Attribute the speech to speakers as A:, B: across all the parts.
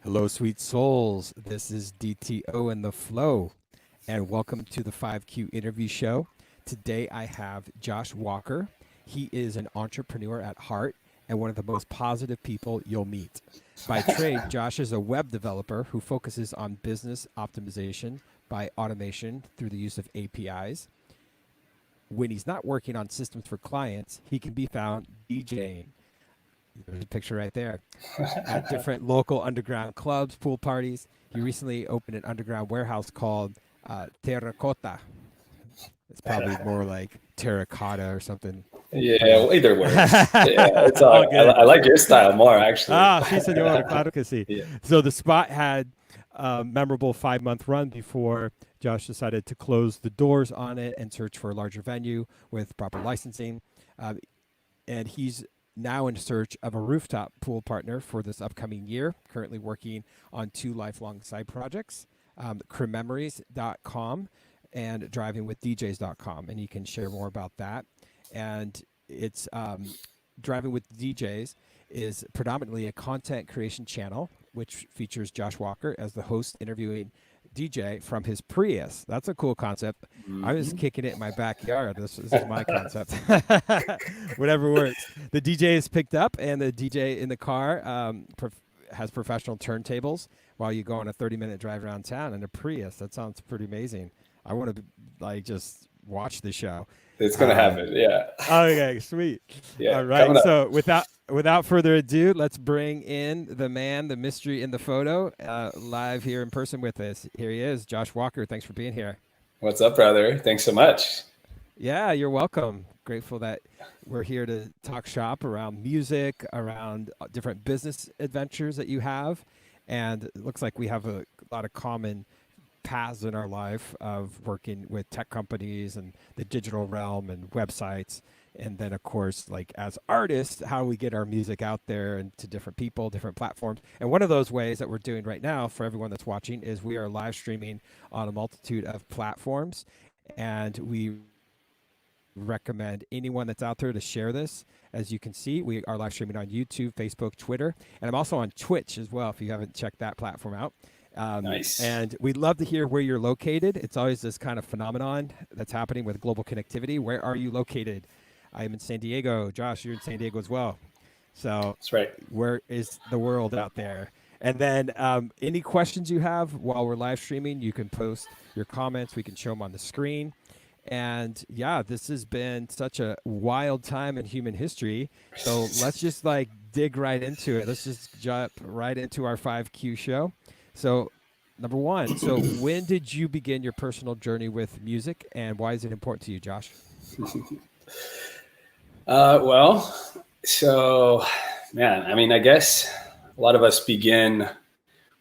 A: Hello, sweet souls. This is DTO in the flow, and welcome to the 5Q interview show. Today I have Josh Walker. He is an entrepreneur at heart and one of the most positive people you'll meet. By trade, Josh is a web developer who focuses on business optimization by automation through the use of APIs. When he's not working on systems for clients, he can be found DJing. There's a picture right there. At different local underground clubs, pool parties. He recently opened an underground warehouse called Terracotta. It's probably more like terracotta or something.
B: Yeah, well, either works. Yeah, it's all. I like your style more, actually.
A: Sí, señor, claro que sí.
B: Yeah.
A: So the spot had a memorable 5-month run before Josh decided to close the doors on it and search for a larger venue with proper licensing. And he's now in search of a rooftop pool partner for this upcoming year, currently working on 2 lifelong side projects, crewmemories.com and drivingwithdjs.com. And you can share more about that. And it's Driving with DJs is predominantly a content creation channel, which features Josh Walker as the host interviewing DJ from his Prius. That's a cool concept. I was kicking it in my backyard. This is my concept. Whatever works. The DJ is picked up, and the DJ in the car has professional turntables while you go on a 30-minute drive around town in a Prius. That sounds pretty amazing. I want to just watch the show.
B: It's gonna happen, yeah.
A: Okay, sweet.
B: Yeah,
A: all right. So without further ado, let's bring in the man, the mystery in the photo, live here in person with us. Here he is, Josh Walker. Thanks for being here.
B: What's up, brother? Thanks so much.
A: Yeah, you're welcome. Grateful that we're here to talk shop around music, around different business adventures that you have, and it looks like we have a lot of common paths in our life of working with tech companies and the digital realm and websites. And then, of course, like as artists, how we get our music out there and to different people, different platforms. And one of those ways that we're doing right now for everyone that's watching is we are live streaming on a multitude of platforms. And we recommend anyone that's out there to share this. As you can see, we are live streaming on YouTube, Facebook, Twitter, and I'm also on Twitch as well if you haven't checked that platform out.
B: Nice.
A: And we'd love to hear where you're located. It's always this kind of phenomenon that's happening with global connectivity. Where are you located? I am in San Diego. Josh, you're in San Diego as well. So
B: That's right.
A: Where is the world out there? And then any questions you have while we're live streaming, you can post your comments. We can show them on the screen. And yeah, this has been such a wild time in human history. So let's just dig right into it. Let's just jump right into our 5Q show. So, number one, so when did you begin your personal journey with music, and why is it important to you, Josh?
B: Man, I mean, I guess a lot of us begin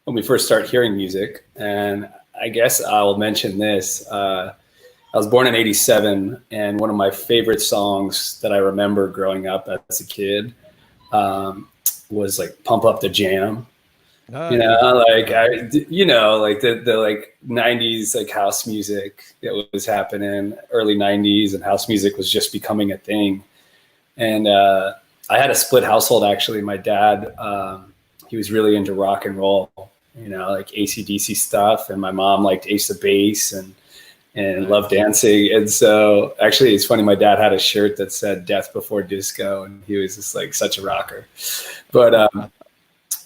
B: when we first start hearing music, and I guess I'll mention this. I was born in '87, and one of my favorite songs that I remember growing up as a kid was like "Pump Up the Jam." The like 90s like house music that was happening, early 90s, and house music was just becoming a thing. And I had a split household, actually. My dad, he was really into rock and roll, like AC/DC stuff, and my mom liked Ace of Base and loved dancing. And so actually it's funny, my dad had a shirt that said "Death Before Disco," and he was just like such a rocker. But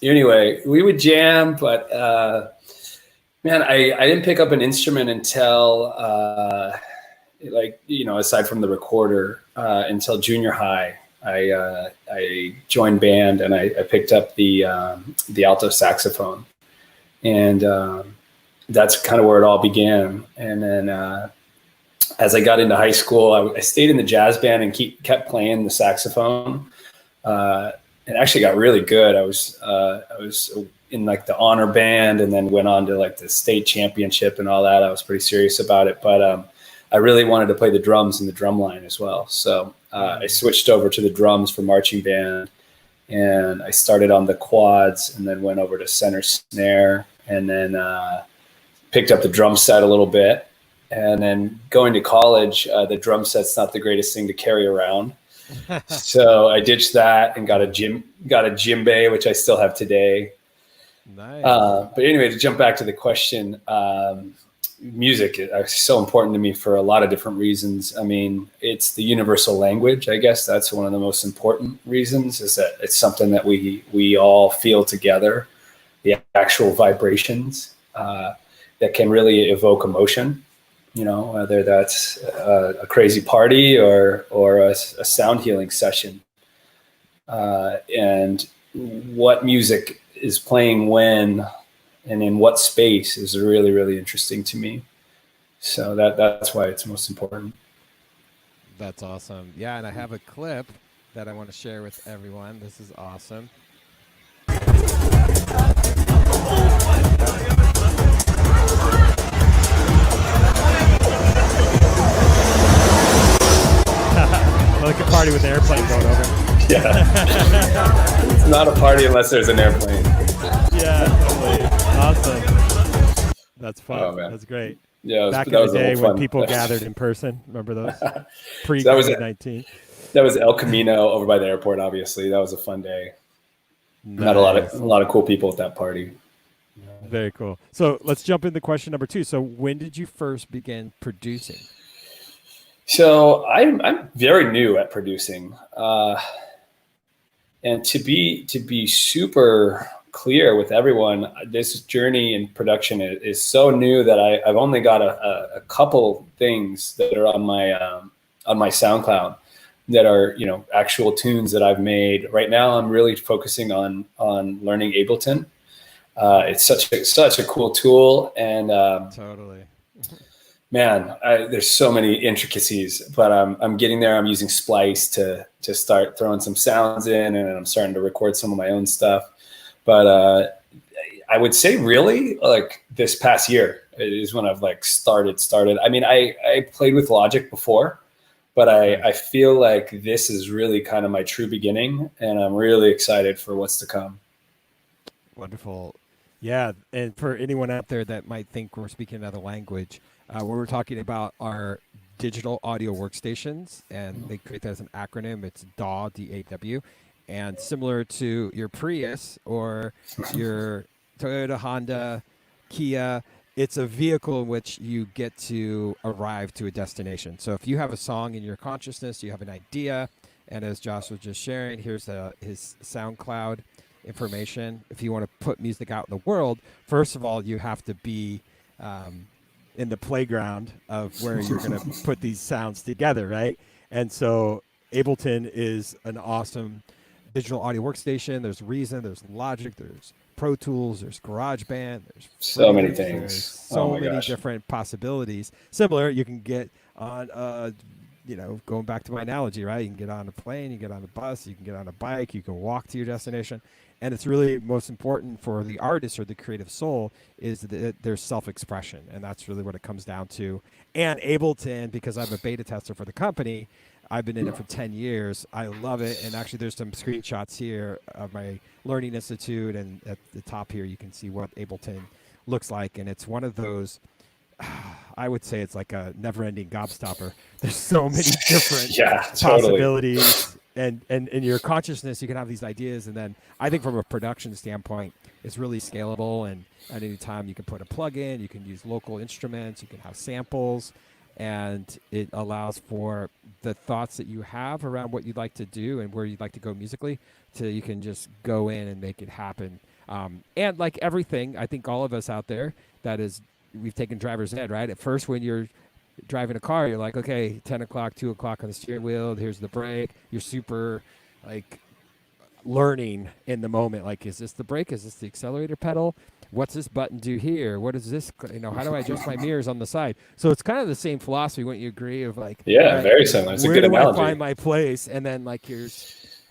B: anyway, we would jam, but man, I didn't pick up an instrument until aside from the recorder, until junior high. I joined band, and I picked up the alto saxophone, and that's kind of where it all began. And then as I got into high school, I stayed in the jazz band and kept playing the saxophone. And actually got really good. I was in like the honor band, and then went on to like the state championship and all that. I was pretty serious about it, but I really wanted to play the drums in the drum line as well. So I switched over to the drums for marching band, and I started on the quads, and then went over to center snare, and then picked up the drum set a little bit. And then going to college, the drum set's not the greatest thing to carry around. So I ditched that and got a djembe, which I still have today.
A: Nice.
B: But anyway, to jump back to the question, music is so important to me for a lot of different reasons. I mean, it's the universal language. I guess that's one of the most important reasons, is that it's something that we all feel together, the actual vibrations that can really evoke emotion. You know, whether that's a crazy party or a sound healing session, and what music is playing when and in what space is really, really interesting to me. So that's why it's most important.
A: That's awesome. Yeah, and I have a clip that I want to share with everyone. This is awesome. Like a party with an airplane going over.
B: Yeah. It's not a party unless there's an airplane.
A: Yeah, totally. Awesome. That's fun.
B: Oh, man.
A: That's great.
B: Yeah,
A: Back in
B: that
A: the
B: was a
A: day
B: little
A: when
B: fun.
A: people gathered in person. Remember those?
B: So
A: Pre-COVID-19.
B: that was El Camino over by the airport, obviously. That was a fun day.
A: Nice.
B: Met a lot of cool people at that party.
A: Very cool. So let's jump into question number 2. So when did you first begin producing?
B: So I'm very new at producing, and to be super clear with everyone, this journey in production is so new that I've only got a couple things that are on my SoundCloud that are, you know, actual tunes that I've made. Right now, I'm really focusing on learning Ableton. It's such a cool tool, and
A: Totally.
B: man, there's so many intricacies, but I'm getting there. I'm using Splice to start throwing some sounds in, and I'm starting to record some of my own stuff. But I would say really like this past year is when I've like started. I mean, I played with Logic before, but I feel like this is really kind of my true beginning, and I'm really excited for what's to come.
A: Wonderful. Yeah, and for anyone out there that might think we're speaking another language, when we're talking about our digital audio workstations, and they create that as an acronym, it's DAW, D-A-W, and similar to your Prius or your Toyota, Honda, Kia, it's a vehicle in which you get to arrive to a destination. So if you have a song in your consciousness, you have an idea, and as Josh was just sharing, here's his SoundCloud information. If you want to put music out in the world, first of all, you have to be in the playground of where you're going to put these sounds together, right? And so Ableton is an awesome digital audio workstation. There's Reason, there's Logic, there's Pro Tools, there's GarageBand, there's
B: so many
A: Prius,
B: things.
A: there's so many different possibilities. Similar, you can get on going back to my analogy, right? You can get on a plane, you can get on a bus, you can get on a bike, you can walk to your destination. And it's really most important for the artist or the creative soul is that there's self-expression. And that's really what it comes down to. And Ableton, because I'm a beta tester for the company, I've been in it for 10 years. I love it. And actually, there's some screenshots here of my Learning Institute. And at the top here, you can see what Ableton looks like. And it's one of those, I would say it's like a never-ending gobstopper. There's so many different possibilities. And in your consciousness, you can have these ideas. And then I think from a production standpoint, it's really scalable. And at any time, you can put a plug in. You can use local instruments. You can have samples. And it allows for the thoughts that you have around what you'd like to do and where you'd like to go musically, to you can just go in and make it happen. And like everything, I think all of us out there, we've taken driver's ed, right? At first, when you're driving a car, you're like, okay, 10 o'clock, 2 o'clock on the steering wheel, here's the brake. You're super like learning in the moment. Like, is this the brake? Is this the accelerator pedal? What's this button do here? What is this? How do I adjust my mirrors on the side? So it's kind of the same philosophy, wouldn't you agree? Of like,
B: yeah, very similar. It's a good analogy.
A: Where do I find my place? And then like,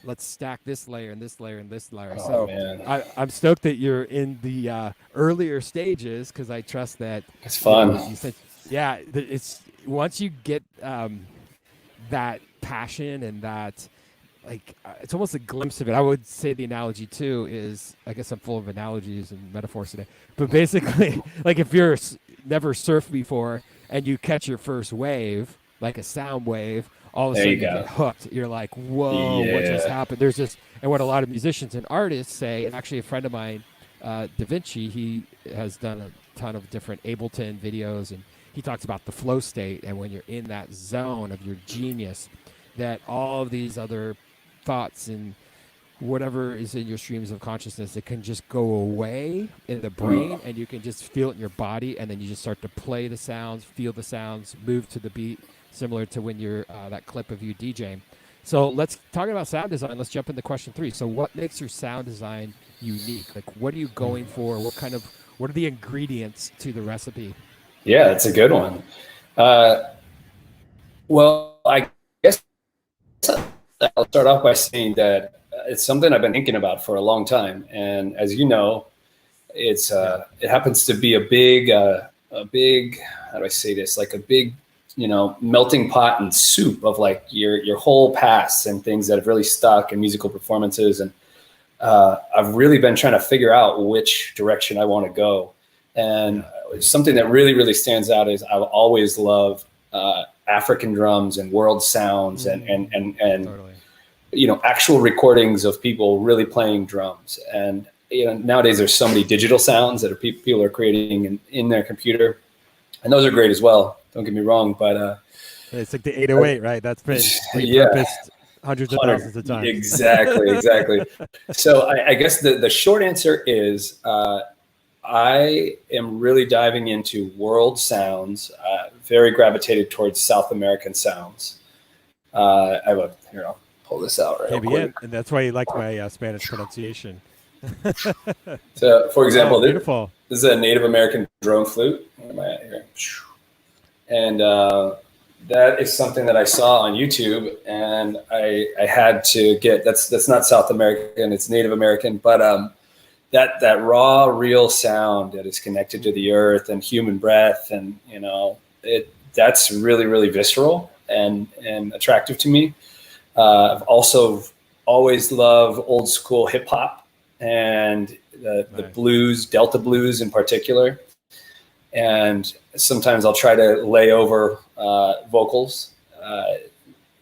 A: let's stack this layer and this layer and this layer.
B: Oh,
A: so
B: man.
A: I'm stoked that you're in the earlier stages, because I trust that
B: it's fun.
A: It's once you get that passion and that, like, it's almost a glimpse of it. I would say the analogy too is, I guess I'm full of analogies and metaphors today, but basically, like if you're never surfed before and you catch your first wave, like a sound wave, all of a sudden you get hooked. You're like, whoa, what just happened? There's this, and what a lot of musicians and artists say, and actually a friend of mine Da Vinci, he has done a ton of different Ableton videos, and he talks about the flow state, and when you're in that zone of your genius, that all of these other thoughts and whatever is in your streams of consciousness, it can just go away in the brain, and you can just feel it in your body, and then you just start to play the sounds, feel the sounds, move to the beat, similar to when you're that clip of you DJing. So let's talk about sound design. Let's jump into question 3. So what makes your sound design unique? Like, what are you going for? What are the ingredients to the recipe?
B: Yeah, it's a good one. Well, I guess I'll start off by saying that it's something I've been thinking about for a long time. And as you know, it happens to be a big, how do I say this? Like a big, melting pot and soup of like your whole past and things that have really stuck in musical performances. And I've really been trying to figure out which direction I want to go. And something that really, really stands out is I've always loved African drums and world sounds and totally. Actual recordings of people really playing drums. And nowadays there's so many digital sounds that people are creating in their computer, and those are great as well. Don't get me wrong, but
A: it's like the 808, right? That's been repurposed hundreds of thousands of times.
B: Exactly. So I guess the short answer is I am really diving into world sounds, very gravitated towards South American sounds. Here, I'll pull this out right quick.
A: And that's why you like my Spanish pronunciation.
B: So, for example, this is a Native American drone flute. Where am I at here? And that is something that I saw on YouTube, and I had to get. That's not South American; it's Native American. But that raw, real sound that is connected to the earth and human breath, and that's really, really visceral and attractive to me. I've also always loved old school hip hop and the blues, Delta blues in particular. And sometimes I'll try to lay over vocals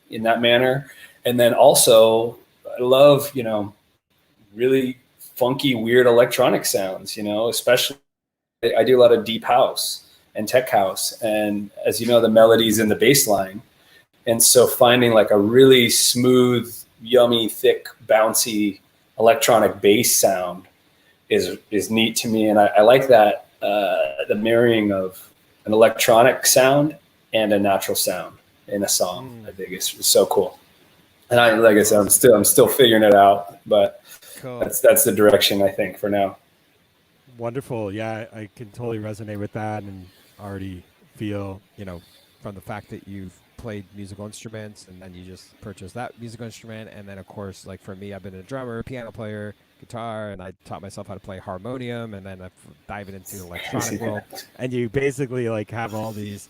B: in that manner. And then also I love, really funky, weird electronic sounds, especially I do a lot of deep house and tech house. And as you know, the melodies in the bass line. And so finding like a really smooth, yummy, thick, bouncy electronic bass sound is neat to me. And I like that, the marrying of an electronic sound and a natural sound in a song. I think it's so cool. And like I said, I'm still figuring it out, but cool. That's the direction I think for now.
A: Wonderful. Yeah, I can totally resonate with that, and already feel, from the fact that you've played musical instruments and then you just purchased that musical instrument. And then of course, like for me, I've been a drummer, piano player, guitar, and I taught myself how to play harmonium, and then I'm diving into the electronic world. And you basically like have all these,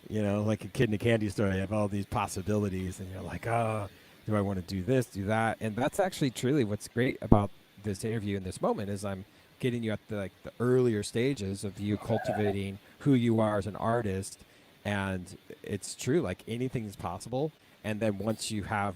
A: like a kid in a candy store, you have all these possibilities, and you're like, oh, do I want to do this, do that? And that's actually truly what's great about this interview in this moment is I'm getting you at the earlier stages of you cultivating who you are as an artist. And it's true, like anything is possible. And then once you have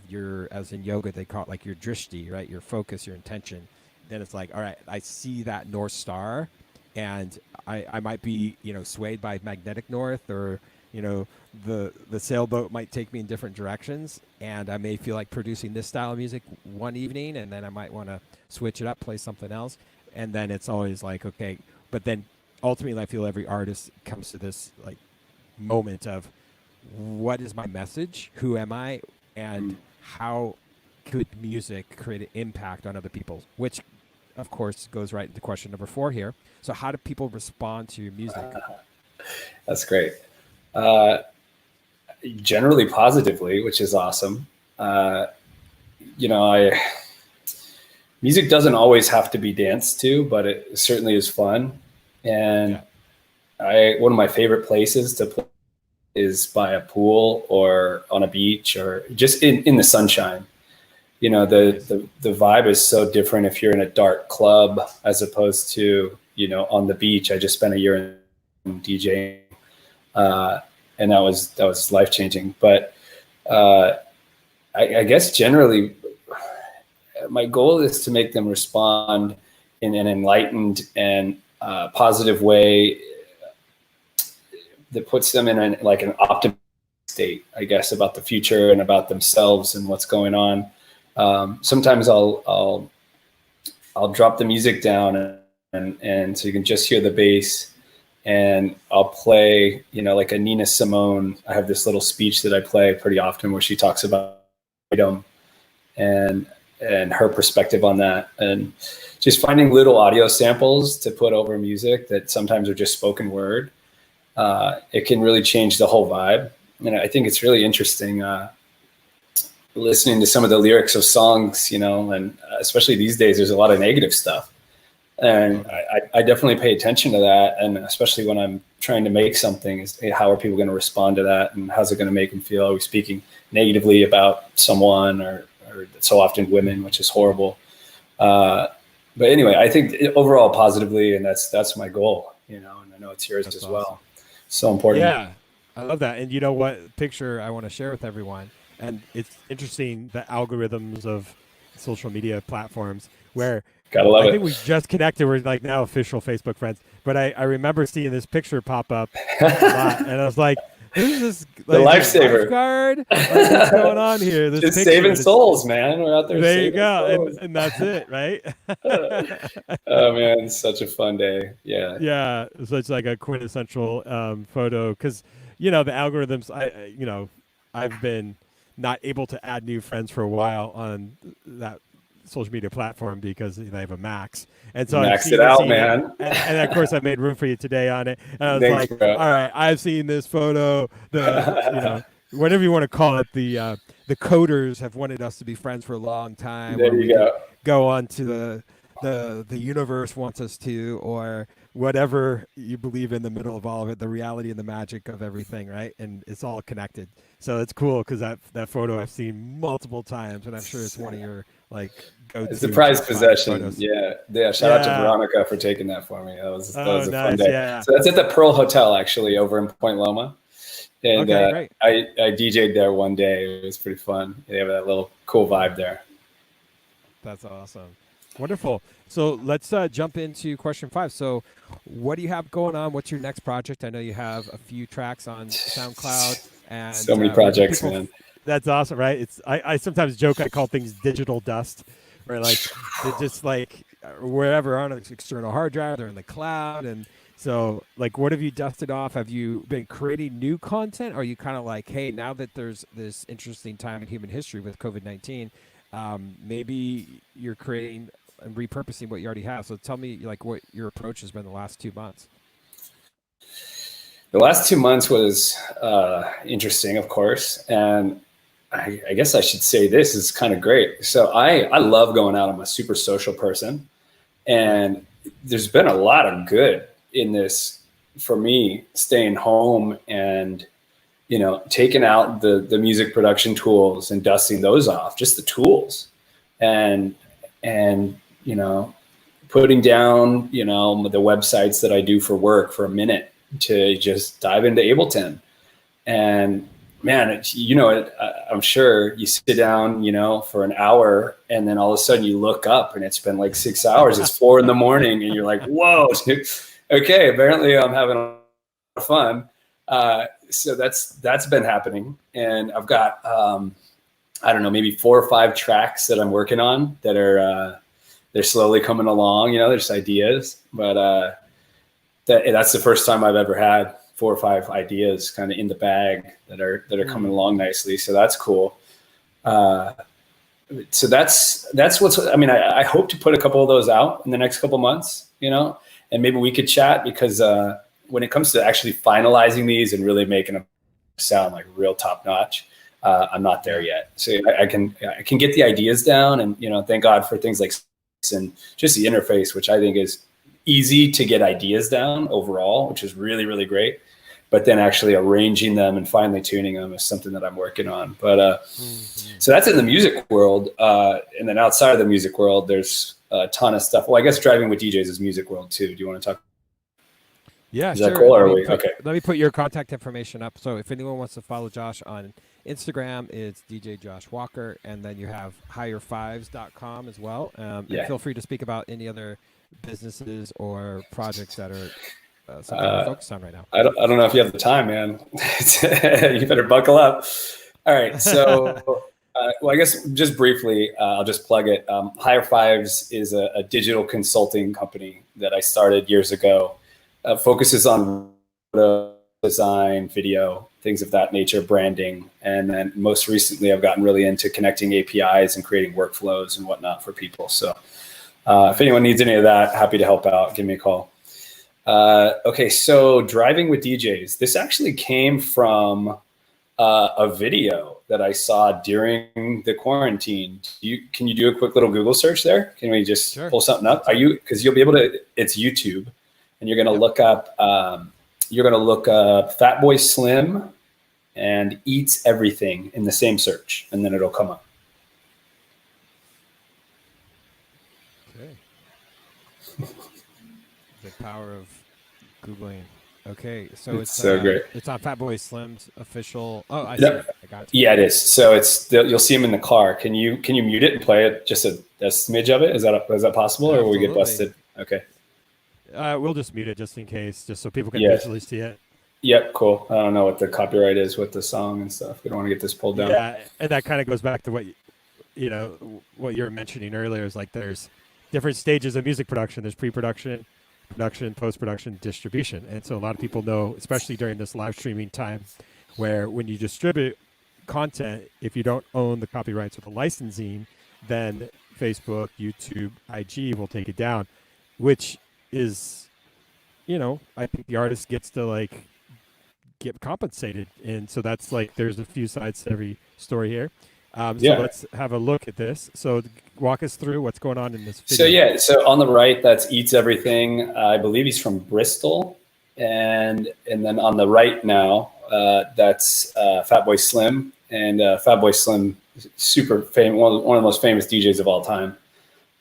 A: as in yoga, they call it like your drishti, right? Your focus, your intention. Then it's like, all right, I see that North Star, and I might be, swayed by magnetic north, or, the sailboat might take me in different directions, and I may feel like producing this style of music one evening, and then I might want to switch it up, play something else. And then it's always like, okay, but then ultimately I feel every artist comes to this like moment of what is my message, who am I, and how could music create an impact on other people, which of course goes right into question number 4 here. So how do people respond to your music?
B: That's great. Generally positively, which is awesome. Music doesn't always have to be danced to, but it certainly is fun. And one of my favorite places to play is by a pool or on a beach or just in the sunshine. The vibe is so different if you're in a dark club as opposed to, on the beach. I just spent a year in DJing, and that was life-changing. But I guess generally my goal is to make them respond in an enlightened and positive way that puts them in an optimistic state, I guess, about the future and about themselves and what's going on. Sometimes I'll drop the music down and so you can just hear the bass, and I'll play, like a Nina Simone. I have this little speech that I play pretty often where she talks about freedom and her perspective on that, and just finding little audio samples to put over music that sometimes are just spoken word. It can really change the whole vibe. And I think it's really interesting listening to some of the lyrics of songs, and especially these days, there's a lot of negative stuff. And I definitely pay attention to that. And especially when I'm trying to make something, is how are people going to respond to that? And how's it going to make them feel? Are we speaking negatively about someone or so often women, which is horrible. But anyway, I think overall positively, and that's my goal, and I know it's yours as awesome. Well. So important.
A: Yeah, I love that. And you know what picture I want to share with everyone? And it's interesting, the algorithms of social media platforms where I think we just connected. We're like now official Facebook friends. But I remember seeing this picture pop up a lot, and I was like, "This is
B: the lifesaver
A: lifeguard. What's going on here? This
B: just saving souls, man. We're out there.
A: There you go, and that's it, right?
B: Oh man, it's such a fun day. Yeah.
A: Yeah, so it's like a quintessential photo because the algorithms. I've been not able to add new friends for a while on that social media platform because I have a Max, and so
B: Max it out, man.
A: And of course, I made room for you today on it. And I was like, bro. All right, I've seen this photo. The whatever you want to call it, the coders have wanted us to be friends for a long time.
B: There you go.
A: Go on to the universe wants us to, or whatever you believe in the middle of all of it, the reality and the magic of everything, right? And it's all connected. So it's cool because that photo I've seen multiple times, and I'm sure it's one of your go-to.
B: It's a prized possession. Photos. Yeah. Shout out to Veronica for taking that for me. That was a fun day. Yeah. So that's at the Pearl Hotel, actually, over in Point Loma. And I DJ'd there one day. It was pretty fun. They have that little cool vibe there.
A: That's awesome. Wonderful. So let's jump into question 5. So what do you have going on? What's your next project? I know you have a few tracks on SoundCloud. And
B: so many projects, man.
A: That's awesome, right? I sometimes joke, I call things digital dust, where they're just wherever on an external hard drive, they're in the cloud. And so what have you dusted off? Have you been creating new content? Or are you kind of like, hey, now that there's this interesting time in human history with COVID-19, maybe you're creating and repurposing what you already have. So tell me what your approach has been the last 2 months.
B: The last 2 months was interesting, of course. And I guess I should say this is kind of great. So I love going out. I'm a super social person. And there's been a lot of good in this for me, staying home and, taking out the music production tools and dusting those off, just the tools. And putting down, the websites that I do for work for a minute to just dive into Ableton. And man, I'm sure you sit down, for an hour, and then all of a sudden you look up and it's been 6 hours. It's 4 a.m. and you're like, whoa, okay, apparently I'm having a lot of fun. So that's been happening. And I've got, I don't know, maybe 4 or 5 tracks that I'm working on that are, they're slowly coming along, there's ideas, but, that's the first time I've ever had 4 or 5 ideas kind of in the bag that are coming along nicely. So that's cool. So that's I hope to put a couple of those out in the next couple of months, and maybe we could chat because, when it comes to actually finalizing these and really making them sound like real top notch, I'm not there yet. So I can get the ideas down, and, thank God for things like and just the interface, which I think is easy to get ideas down overall, which is really, really great. But then actually arranging them and finely tuning them is something that I'm working on. But so that's in the music world. And then outside of the music world, there's a ton of stuff. Well, I guess driving with DJs is music world too. Do you want to talk?
A: Yeah,
B: is
A: sure.
B: that cool? Or are we okay?
A: Let me put your contact information up. So if anyone wants to follow Josh on Instagram, it's DJ Josh Walker, and then you have higher5s.com as well. And feel free to speak about any other businesses or projects that are something you're focused on right now?
B: I don't know if you have the time, man. You better buckle up. All right. So, well, I guess just briefly, I'll just plug it. Higher Fives is a digital consulting company that I started years ago. Focuses on design, video, things of that nature, branding. And then most recently, I've gotten really into connecting APIs and creating workflows and whatnot for people. So if anyone needs any of that, happy to help out. Give me a call. Okay, so driving with DJs. This actually came from a video that I saw during the quarantine. Can you do a quick little Google search there? Can we just pull something up? Because you'll be able to. It's YouTube, and you're going to look up. You're going to look up Fatboy Slim and Eats Everything in the same search, and then it'll come up.
A: Okay. The power of Googling. Okay, so it's
B: so great.
A: It's on Fatboy Slim's official. Oh, I see. I got it.
B: Yeah, it is. So you'll see him in the car. Can you mute it and play it? Just a smidge of it. Is that possible, or will we get busted? Okay.
A: We'll just mute it just in case, just so people can visually see it.
B: Yep, cool. I don't know what the copyright is with the song and stuff. We don't want to get this pulled down.
A: Yeah, and that kind of goes back to what what you were mentioning earlier. Is like there's different stages of music production. There's pre-production, production, post-production, distribution. And so a lot of people know, especially during this live streaming time, where when you distribute content, if you don't own the copyrights or the licensing, then Facebook, YouTube, IG will take it down, which is, I think the artist gets to get compensated. And so that's there's a few sides to every story here. So let's have a look at this. So walk us through what's going on in this video.
B: So on the right, that's Eats Everything. I believe he's from Bristol. And then on the right now, that's Fatboy Slim. And Fatboy Slim, super famous, one of the most famous DJs of all time.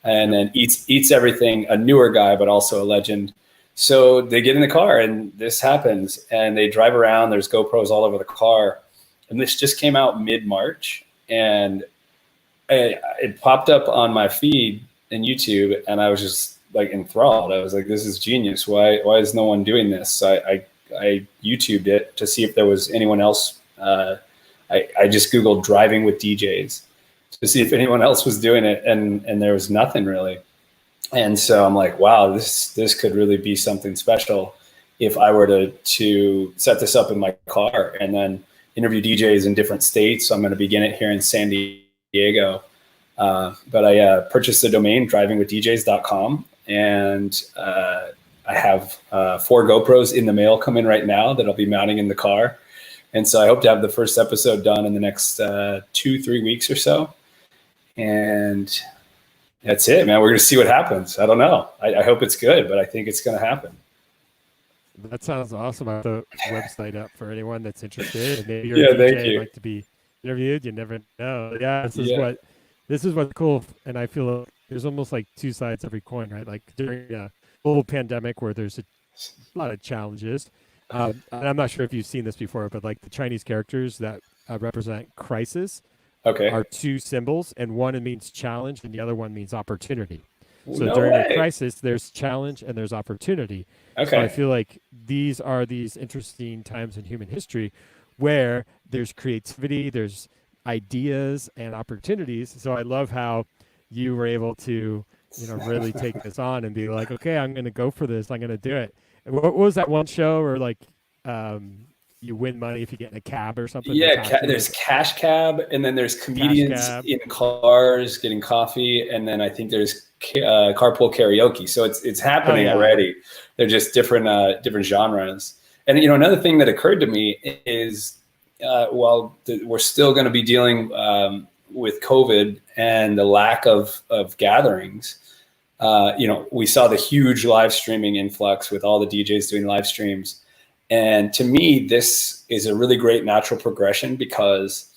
B: And then Eats Everything, a newer guy, but also a legend. So they get in the car and this happens. And they drive around. There's GoPros all over the car. And this just came out mid-March. And it popped up on my feed in YouTube, and I was just enthralled. I was like, "This is genius! Why is no one doing this?" So I YouTubed it to see if there was anyone else. I just Googled driving with DJs to see if anyone else was doing it, and there was nothing really. And so I'm like, "Wow, this could really be something special if I were to set this up in my car and then interview DJs in different states." So I'm going to begin it here in San Diego. But I purchased the domain drivingwithdjs.com, and I have 4 GoPros in the mail coming right now that I'll be mounting in the car. And so I hope to have the first episode done in the next 2-3 weeks or so. And that's it, man. We're going to see what happens. I don't know. I hope it's good, but I think it's going to happen.
A: That sounds awesome. I have the website up for anyone that's interested. And maybe you're a DJ and like to be interviewed. You never know. Yeah, this is what's cool. And I feel like there's almost like two sides to every coin, right? Like during a global pandemic where there's a lot of challenges. And I'm not sure if you've seen this before, but the Chinese characters that represent crisis are 2 symbols, and one means challenge and the other one means opportunity. So during a crisis, there's challenge and there's opportunity. Okay. So I feel like these are these interesting times in human history where there's creativity, there's ideas and opportunities. So I love how you were able to, really take this on and be like, okay, I'm going to go for this. I'm going to do it. And what was that one show where you win money if you get in a cab or something?
B: Yeah, there's Cash Cab, and then there's comedians in cars getting coffee, and then I think there's Carpool Karaoke. So it's happening already. They're just different genres. And another thing that occurred to me is while we're still going to be dealing with COVID and the lack of gatherings, we saw the huge live streaming influx with all the DJs doing live streams. And to me, this is a really great natural progression because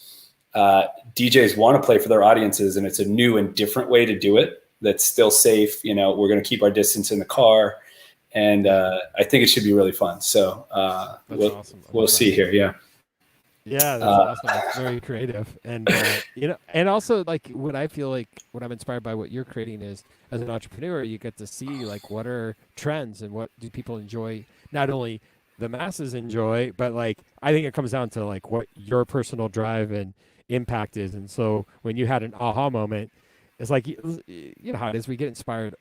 B: DJs want to play for their audiences, and it's a new and different way to do it that's still safe. We're going to keep our distance in the car, and I think it should be really fun. So we'll see here. Yeah.
A: Yeah, that's
B: Uh,
A: awesome. It's very creative, and and also like what I feel like what I'm inspired by what you're creating is as an entrepreneur, you get to see like what are trends and what do people enjoy. Not only the masses enjoy, but like I think it comes down to like what your personal drive and impact is. And so when you had an aha moment, it's like you know how it is. We get inspired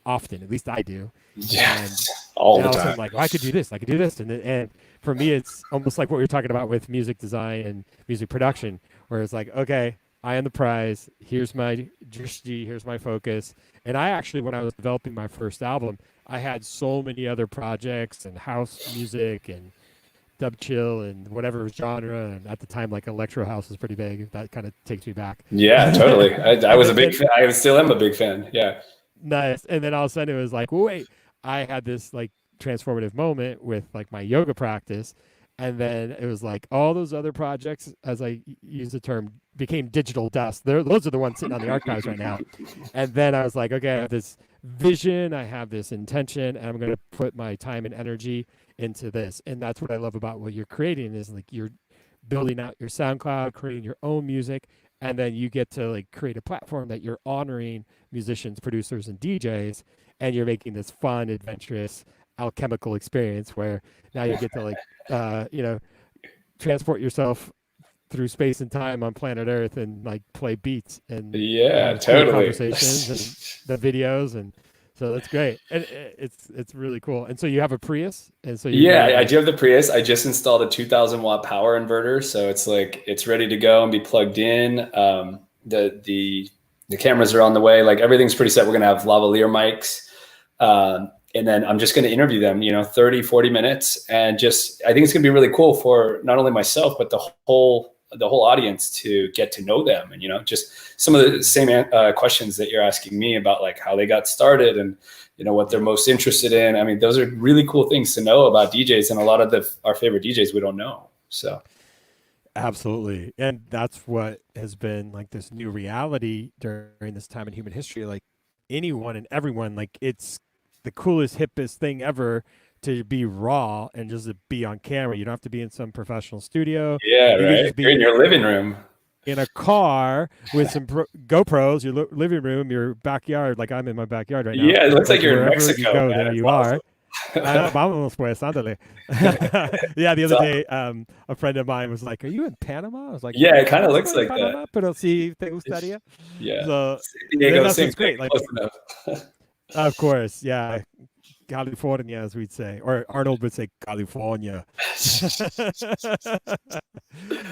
A: often, at least I do, and
B: yes, all
A: and
B: the
A: all of a
B: time.
A: sudden like, well, I could do this, I could do this, and for me, it's almost like what we were talking about with music design and music production, where it's like, okay, I am the prize. Here's my drishti, here's my focus. And I actually, when I was developing my first album, I had so many other projects and house music and dub chill and whatever genre. And at the time, like electro house was pretty big. That kind of takes me back.
B: Yeah, totally. I
A: and
B: was
A: then,
B: a big
A: then
B: fan. I still am a big fan. Yeah.
A: Nice. And then all of a sudden it was like, well, wait, I had this like transformative moment with like my yoga practice. And then it was like all those other projects, as I use the term, became digital dust. Those are the ones sitting on the archives right now. And then I was like, okay, I have this vision, I have this intention, and I'm going to put my time and energy into this. And that's what I love about what you're creating is like you're building out your SoundCloud, creating your own music, and then you get to like create a platform that you're honoring musicians, producers, and DJs, and you're making this fun, adventurous, alchemical experience where now you get to like, you know, transport yourself through space and time on planet Earth and like play beats and
B: Yeah,
A: have cool
B: totally.
A: conversations and the videos and so that's great. And it's really cool. And so you have a Prius, and so you're
B: Yeah,
A: doing
B: I
A: like
B: do have the Prius. I just installed a 2000-watt power inverter, so it's like it's ready to go and be plugged in. The cameras are on the way. Like everything's pretty set. We're gonna have lavalier mics, and then I'm just gonna interview them. 30, 40 minutes, and just I think it's gonna be really cool for not only myself but the whole audience to get to know them, and just some of the same questions that you're asking me about, like how they got started and what they're
A: yeah.
B: most interested in. I mean, those are really cool things to know about DJs, and a lot of our favorite DJs we don't know. So
A: Absolutely. And that's what has been like this new reality during this time in human history. Like anyone and everyone, like it's the coolest, hippest thing ever to be raw and just to be on camera. You don't have to be in some professional studio.
B: yeah,
A: You could
B: right.
A: just
B: You're in
A: be
B: your living room.
A: in a car with some GoPros, your living room, your backyard. Like I'm in my backyard right now.
B: Yeah, it looks like
A: Like
B: you're in
A: wherever you
B: Mexico,
A: go,
B: man.
A: there
B: It's
A: you are.
B: awesome.
A: Vamos pues, ándale. Yeah, the
B: It's
A: other
B: awesome.
A: day, a friend of mine was like, "Are you in Panama?" I was like,
B: Yeah,
A: "No,
B: it kind
A: no
B: of
A: estoy
B: looks
A: en
B: like that.
A: Panama, pero sí te
B: It's,
A: gustaría."
B: yeah,
A: So
B: San
A: then
B: Diego,
A: that's
B: same
A: what's
B: thing,
A: great. Like,
B: close enough.
A: of course, yeah, California, as we'd say, or Arnold would say, California.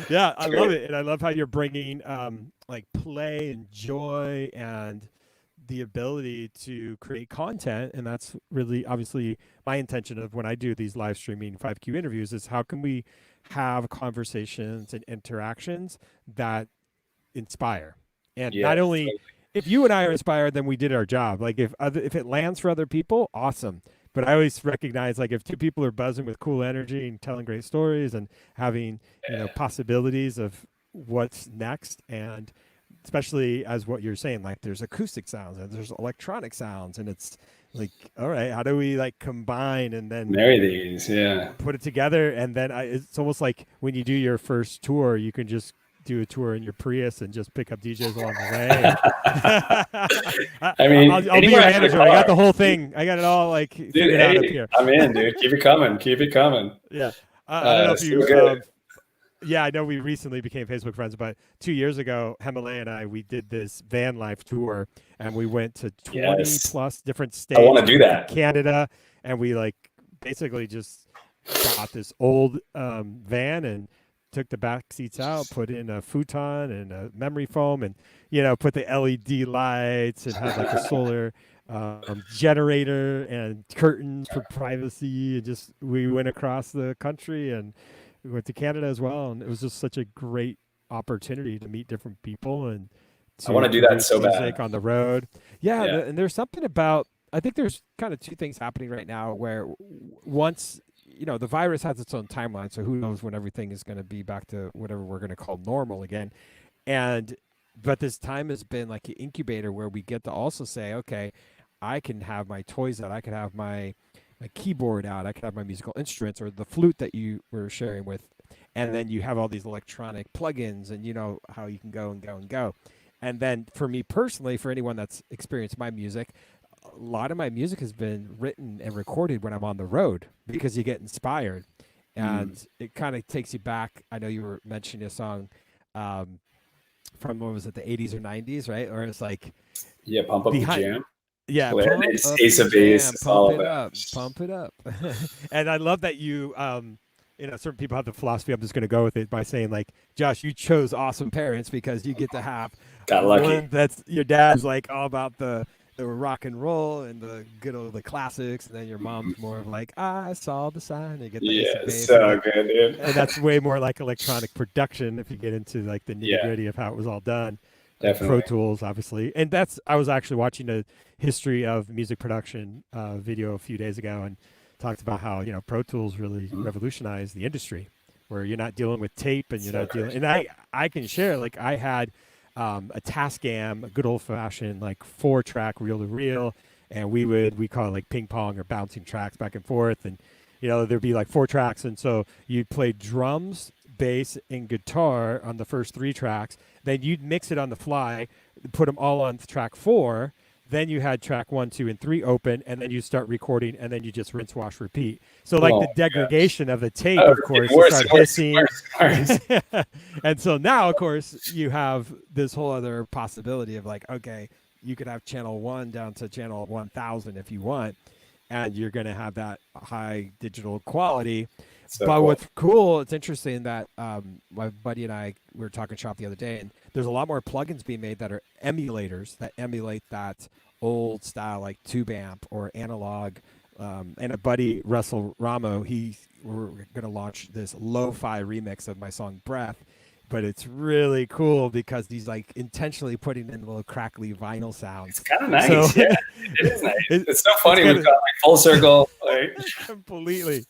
A: Yeah, I love
B: Great.
A: it, and I love how you're bringing like play and joy and the ability to create content, and that's really obviously my intention of when I do these live streaming 5Q interviews is how can we have conversations and interactions that inspire, and
B: Yeah,
A: not only if you and I are inspired, then we did our job. Like if it lands for other people, awesome. But I always recognize like if two people are buzzing with cool energy and telling great stories and having possibilities of what's next, and especially as what you're saying, like there's acoustic sounds and there's electronic sounds, and it's like, all right, how do we like combine and then
B: marry these. Yeah.
A: put it together? And then it's almost like when you do your first tour, you can just do a tour in your Prius and just pick up DJs along the way. And
B: I mean,
A: I'll be
B: anywhere
A: your
B: I have a
A: manager. I got
B: car.
A: the whole thing. I got it all like
B: Dude,
A: figured out up
B: hey,
A: here.
B: I'm in, dude. Keep it coming. Keep it coming.
A: Yeah. I don't know if
B: So
A: you
B: good.
A: yeah, I know we recently became Facebook friends, but 2 years ago, Hemale and I, we did this van life tour, and we went to 20
B: Yes.
A: plus different
B: I want
A: states.
B: to
A: We
B: do
A: went to
B: that.
A: Canada, and we like basically just got this old van and took the back seats out, put in a futon and a memory foam, and put the LED lights and had like a solar generator and curtains for privacy. And just we went across the country and we went to Canada as well, and it was just such a great opportunity to meet different people and
B: I want
A: to
B: to do that
A: produce
B: so
A: music
B: bad.
A: on the road. Yeah,
B: Yeah.
A: and there's something about I think there's kind of two things happening right now where once the virus has its own timeline, so who knows when everything is going to be back to whatever we're going to call normal again. And but this time has been like an incubator where we get to also say, okay, I can have my toys out, I can have my keyboard out, I can have my musical instruments or the flute that you were sharing with, and then you have all these electronic plugins, and you know how you can go and go and go. And then for me personally, for anyone that's experienced my music, a lot of my music has been written and recorded when I'm on the road because you get inspired, and it kind of takes you back. I know you were mentioning a song um, from, what was it, the 80s or 90s, right? Or it's like
B: Yeah, pump up the
A: behind,
B: jam.
A: yeah,
B: Well,
A: pump
B: it's
A: up
B: Ace
A: the
B: of Base.
A: jam,
B: It's
A: pump
B: all
A: it
B: about.
A: up, pump it up. And I love that you know, certain people have the philosophy. I'm just going to go with it by saying, like, Josh, you chose awesome parents because you get to have
B: Got lucky.
A: one that's your dad's like all about the rock and roll and the good old the classics, and then your mom's more of like, I saw the sign. You get the Ace of
B: Yeah,
A: Base, and
B: so good, dude.
A: that's way more like electronic production if you get into like the nitty
B: Yeah,
A: gritty of how it was all done. Pro
B: definitely.
A: Tools, obviously, and that's I was actually watching a history of music production video a few days ago, and talked about how, you know, Pro Tools really
B: Mhm.
A: revolutionized the industry, where you're not dealing with tape and you're
B: So
A: not dealing.
B: crazy.
A: And I can share, like, I had a Tascam, a good old fashioned like 4-track reel to reel, and we call it like ping pong or bouncing tracks back and forth, and you know there'd be like 4 tracks, and so you'd play drums, bass, and guitar on the first 3 tracks. Then you'd mix it on the fly, put them all on track 4. Then you had track 1, 2, and 3 open, and then you start recording, and then you just rinse, wash, repeat. So like
B: Oh
A: the
B: my gosh.
A: degradation of the tape,
B: Oh,
A: of
B: it's getting
A: course, you
B: worse
A: start
B: and worse and
A: hissing.
B: worse and worse.
A: And so now, of course, you have this whole other possibility of like, okay, you could have channel 1 down to channel 1000 if you want, and you're going to have that high digital quality.
B: So
A: But
B: cool.
A: what's cool, it's interesting that my buddy and I we were talking shop the other day, and there's a lot more plugins being made that are emulators that emulate that old style, like tube amp or analog. And a buddy, Russell Ramo, we're going to launch this lo-fi remix of my song Breath. But it's really cool because he's like intentionally putting in little crackly vinyl
B: It's
A: sounds.
B: kind of
A: So
B: nice. Yeah, it is nice.
A: it,
B: It's so
A: it's
B: funny.
A: kind
B: We've
A: of
B: got like full circle. Like,
A: completely.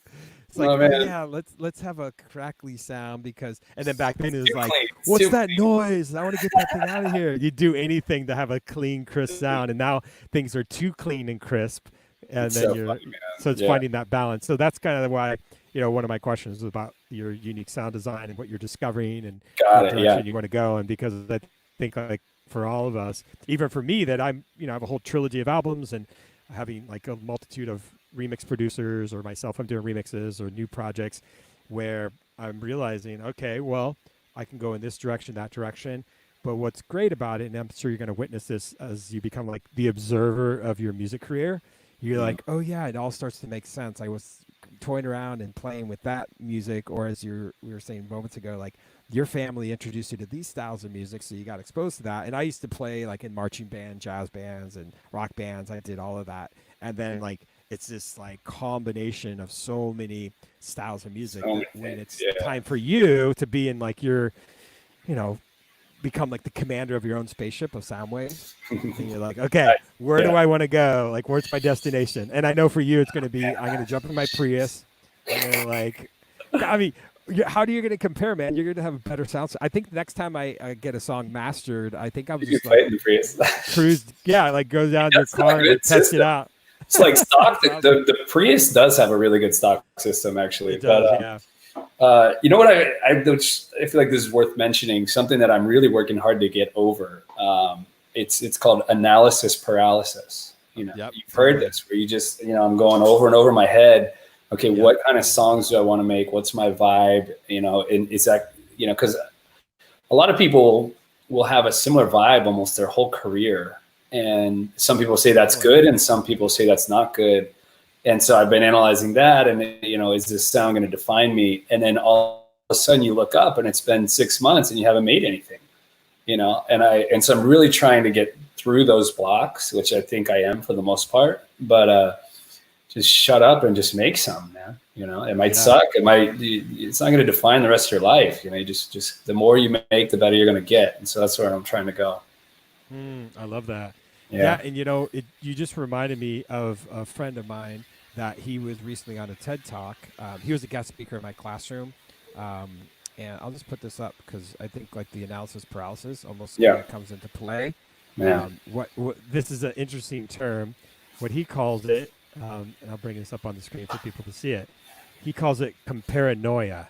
A: It's like,
B: oh
A: oh
B: man,
A: yeah, let's have a crackly sound because, and then back then it
B: it's
A: was
B: too
A: like,
B: clean. It's
A: what's
B: too
A: that noise? I want to get that thing out of here. You do anything to have a clean, crisp
B: clean.
A: sound, and now things are too clean and crisp, and
B: It's
A: then
B: so
A: you're
B: funny, man.
A: so it's
B: Yeah,
A: finding that balance. So that's kind of why, you know, one of my questions is about your unique sound design and what you're discovering and
B: got
A: what
B: it. Yeah.
A: direction you want to go. And because I think like for all of us, even for me, that I'm, you know, I have a whole trilogy of albums and having like a multitude of remix producers, or myself, I'm doing remixes or new projects where I'm realizing, okay, well, I can go in this direction, that direction. But what's great about it, and I'm sure you're going to witness this as you become like the observer of your music career, you're
B: Mhm.
A: like, oh yeah, it all starts to make sense. I was toying around and playing with that music, or as we were saying moments ago, like your family introduced you to these styles of music, so you got exposed to that. And I used to play like in marching band, jazz bands, and rock bands. I did all of that, and then like it's this like combination of so many styles of music
B: So many
A: that when
B: things.
A: it's
B: Yeah.
A: time for you to be in like your, you know, become like the commander of your own spaceship of sound waves, and you're like, okay,
B: Nice.
A: where do
B: Yeah.
A: I want to go? Like, where's my destination? And I know for you, it's going to be, I'm going to jump in my Prius. I'm going to like, I mean, how do you going to compare, man? You're going to have a better sound. I think next time I get a song mastered, I think I'm
B: You can
A: just
B: play
A: like
B: it in the Prius.
A: cruise. Yeah, like go down your
B: That's not a
A: car and like
B: good
A: test it
B: system.
A: out.
B: It's like stock.
A: That's awesome.
B: The Prius does have a really good stock system, actually.
A: It
B: But
A: does, yeah.
B: you know what? Which I feel like this is worth mentioning. Something that I'm really working hard to get over. It's called analysis paralysis. You know,
A: Yep,
B: you've heard
A: totally.
B: this, where you just, you know, I'm going over and over my head. Okay,
A: Yep.
B: what kind of songs do I want to make? What's my vibe? You know, and it's that, you know, because a lot of people will have a similar vibe almost their whole career, and some people say that's
A: Totally.
B: good, and some people say that's not good. And so I've been analyzing that, and, you know, is this sound going to define me? And then all of a sudden you look up and it's been 6 months and you haven't made anything, you know. And so I'm really trying to get through those blocks, which I think I am for the most part. But just shut up and just make some, man. You know, it might
A: Yeah.
B: suck. It's not going to define the rest of your life. You know, you just the more you make, the better you're going to get. And so that's where I'm trying to go.
A: I love that. Yeah,
B: Yeah.
A: and you know, you just reminded me of a friend of mine that he was recently on a TED Talk. He was a guest speaker in my classroom, um, and I'll just put this up because I think like the analysis paralysis almost kind
B: Yeah.
A: of comes into play.
B: Man.
A: What this is an interesting term. What he calls it, and I'll bring this up on the screen for people to see it. He calls it comparanoia.